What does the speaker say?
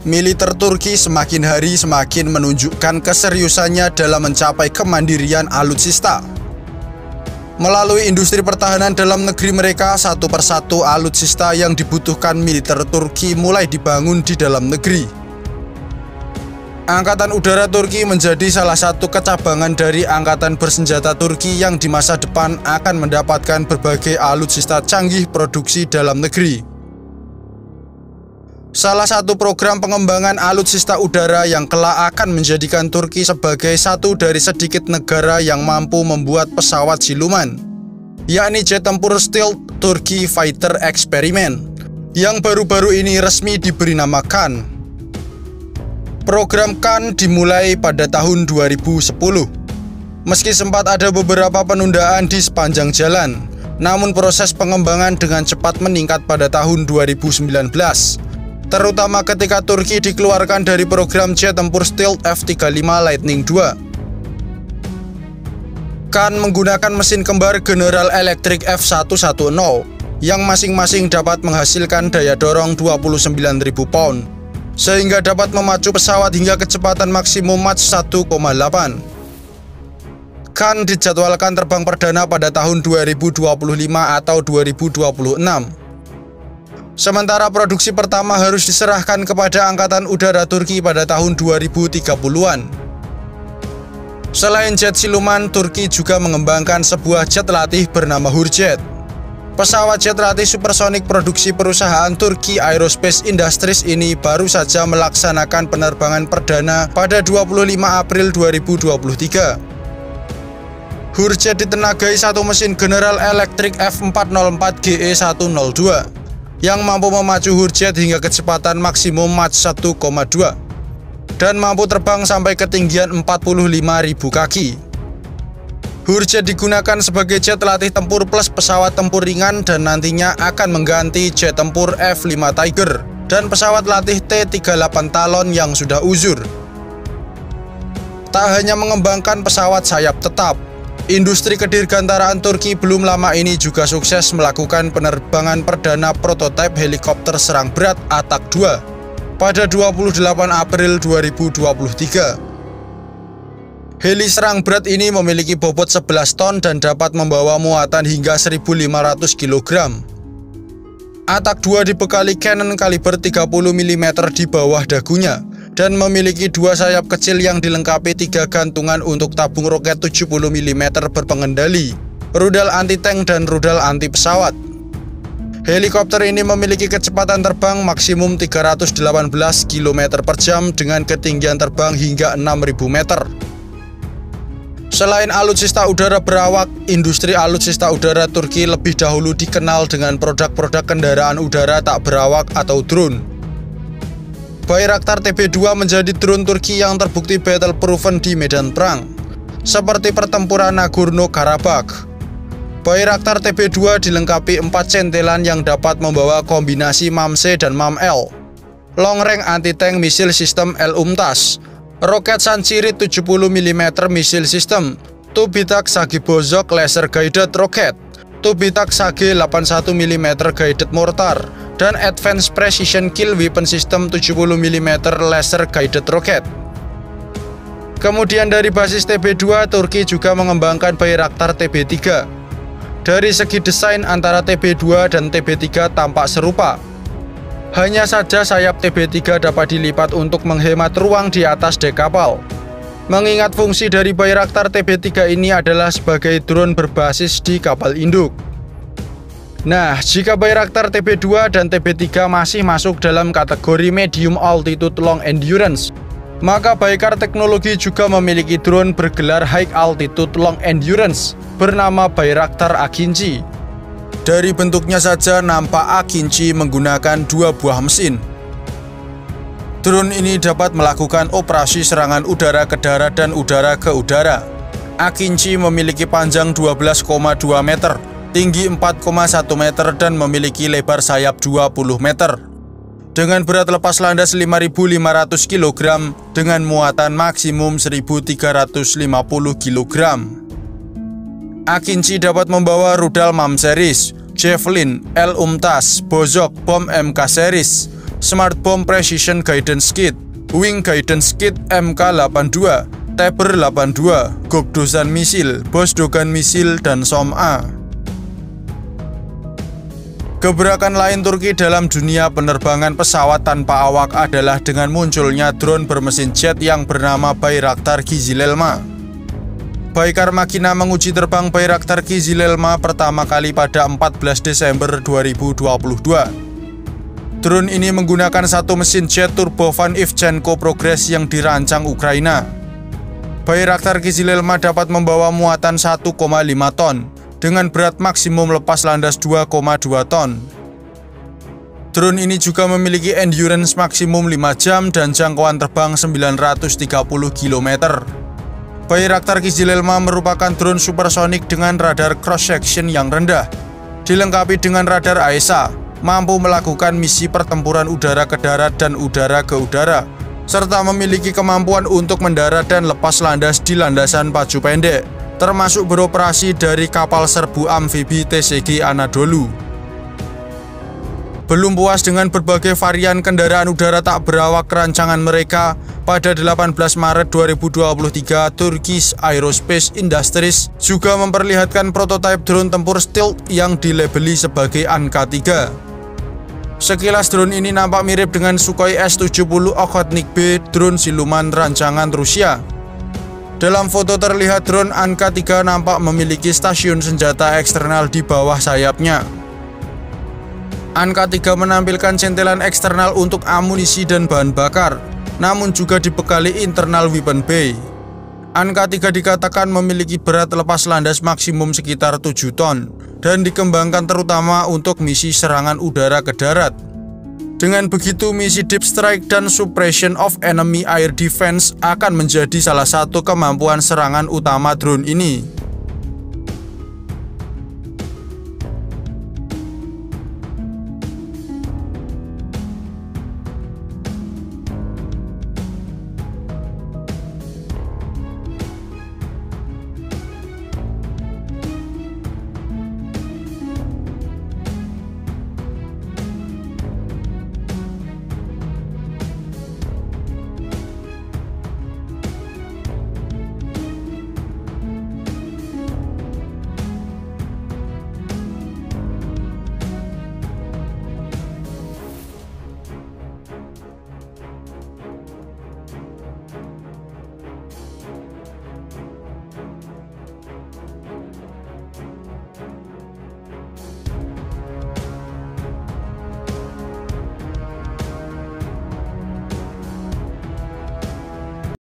militer Turki semakin hari semakin menunjukkan keseriusannya dalam mencapai kemandirian alutsista. Melalui industri pertahanan dalam negeri mereka, satu persatu alutsista yang dibutuhkan militer Turki mulai dibangun di dalam negeri. Angkatan Udara Turki menjadi salah satu kecabangan dari Angkatan Bersenjata Turki yang di masa depan akan mendapatkan berbagai alutsista canggih produksi dalam negeri. Salah satu program pengembangan alutsista udara yang kelak akan menjadikan Turki sebagai satu dari sedikit negara yang mampu membuat pesawat siluman, yakni jet tempur Stealth Turkey Fighter Experiment, yang baru-baru ini resmi diberi nama Khan. Program Khan dimulai pada tahun 2010. Meski sempat ada beberapa penundaan di sepanjang jalan, namun proses pengembangan dengan cepat meningkat pada tahun 2019. Terutama ketika Turki dikeluarkan dari program jet tempur Stealth F-35 Lightning II. Khan menggunakan mesin kembar General Electric F110 yang masing-masing dapat menghasilkan daya dorong 29.000 pound, sehingga dapat memacu pesawat hingga kecepatan maksimum Mach 1,8. Khan dijadwalkan terbang perdana pada tahun 2025 atau 2026. Sementara produksi pertama harus diserahkan kepada Angkatan Udara Turki pada tahun 2030-an. Selain jet siluman, Turki juga mengembangkan sebuah jet latih bernama Hurjet. Pesawat jet latih supersonik produksi perusahaan Turki Aerospace Industries ini baru saja melaksanakan penerbangan perdana pada 25 April 2023. Hurjet ditenagai satu mesin General Electric F404 GE102. Yang mampu memacu Hurjet hingga kecepatan maksimum Mach 1,2 dan mampu terbang sampai ketinggian 45.000 kaki. Hurjet digunakan sebagai jet latih tempur plus pesawat tempur ringan dan nantinya akan mengganti jet tempur F-5 Tiger dan pesawat latih T-38 Talon yang sudah uzur. Tak hanya mengembangkan pesawat sayap tetap, industri kedirgantaraan Turki belum lama ini juga sukses melakukan penerbangan perdana prototipe helikopter serang berat Atak II pada 28 April 2023. Heli serang berat ini memiliki bobot 11 ton dan dapat membawa muatan hingga 1.500 kg. Atak II dibekali cannon kaliber 30 mm di bawah dagunya dan memiliki dua sayap kecil yang dilengkapi 3 gantungan untuk tabung roket 70 mm berpengendali, rudal anti-tank dan rudal anti-pesawat. Helikopter ini memiliki kecepatan terbang maksimum 318 km per jam dengan ketinggian terbang hingga 6.000 meter. Selain alutsista udara berawak, industri alutsista udara Turki lebih dahulu dikenal dengan produk-produk kendaraan udara tak berawak atau drone. Bayraktar TB2 menjadi drone Turki yang terbukti battle-proven di medan perang, seperti pertempuran Nagorno-Karabakh. Bayraktar TB2 dilengkapi 4 centelan yang dapat membawa kombinasi MAM-C dan MAM-L, long range anti-tank missile system L-UMTAS, roket Sanchirit 70 mm missile system, Tubitak Sagi Bozok laser guided rocket, Tubitak Sage 81 mm guided mortar, dan Advanced Precision Kill Weapon System 70 mm laser guided rocket. Kemudian dari basis TB2, Turki juga mengembangkan Bayraktar TB3. Dari segi desain antara TB2 dan TB3 tampak serupa. Hanya saja sayap TB3 dapat dilipat untuk menghemat ruang di atas dek kapal. Mengingat fungsi dari Bayraktar TB3 ini adalah sebagai drone berbasis di kapal induk. Nah, jika Bayraktar TB2 dan TB3 masih masuk dalam kategori Medium Altitude Long Endurance, maka Baykar Teknologi juga memiliki drone bergelar High Altitude Long Endurance bernama Bayraktar Akinci. Dari bentuknya saja nampak Akinci menggunakan 2 buah mesin. Drone ini dapat melakukan operasi serangan udara ke darat dan udara ke udara. Akinci memiliki panjang 12,2 meter, tinggi 4,1 meter dan memiliki lebar sayap 20 meter. Dengan berat lepas landas 5.500 kg dengan muatan maksimum 1.350 kg. Akinci dapat membawa rudal MAM series, Javelin, L-UMTAS, Bozok, bom MK series, Smart Bomb Precision Guidance Kit, Wing Guidance Kit MK82, Tabr 82, Gokdosan Misil, Bosdogan Misil, dan SOM-A. Gebrakan lain Turki dalam dunia penerbangan pesawat tanpa awak adalah dengan munculnya drone bermesin jet yang bernama Bayraktar Kizilelma. Baykar Makina menguji terbang Bayraktar Kizilelma pertama kali pada 14 Desember 2022. Drone ini menggunakan satu mesin jet turbofan Ivchenko Progress yang dirancang Ukraina. Bayraktar Kizilelma dapat membawa muatan 1,5 ton dengan berat maksimum lepas landas 2,2 ton. Drone ini juga memiliki endurance maksimum 5 jam dan jangkauan terbang 930 km. Bayraktar Kizilelma merupakan drone supersonik dengan radar cross-section yang rendah, dilengkapi dengan radar AESA, mampu melakukan misi pertempuran udara ke darat dan udara ke udara, serta memiliki kemampuan untuk mendarat dan lepas landas di landasan pacu pendek, termasuk beroperasi dari kapal serbu amfibi TCG Anadolu. Belum puas dengan berbagai varian kendaraan udara tak berawak rancangan mereka, pada 18 Maret 2023 Turkish Aerospace Industries juga memperlihatkan prototipe drone tempur stealth yang dilabeli sebagai Anka-3. Sekilas drone ini nampak mirip dengan Sukhoi S-70 Okhotnik B, drone siluman rancangan Rusia. Dalam foto terlihat drone Anka-3 nampak memiliki stasiun senjata eksternal di bawah sayapnya. Anka-3 menampilkan centelan eksternal untuk amunisi dan bahan bakar, namun juga dibekali internal weapon bay. Anka-3 dikatakan memiliki berat lepas landas maksimum sekitar 7 ton dan dikembangkan terutama untuk misi serangan udara ke darat. Dengan begitu, misi deep strike dan suppression of enemy air defense akan menjadi salah satu kemampuan serangan utama drone ini.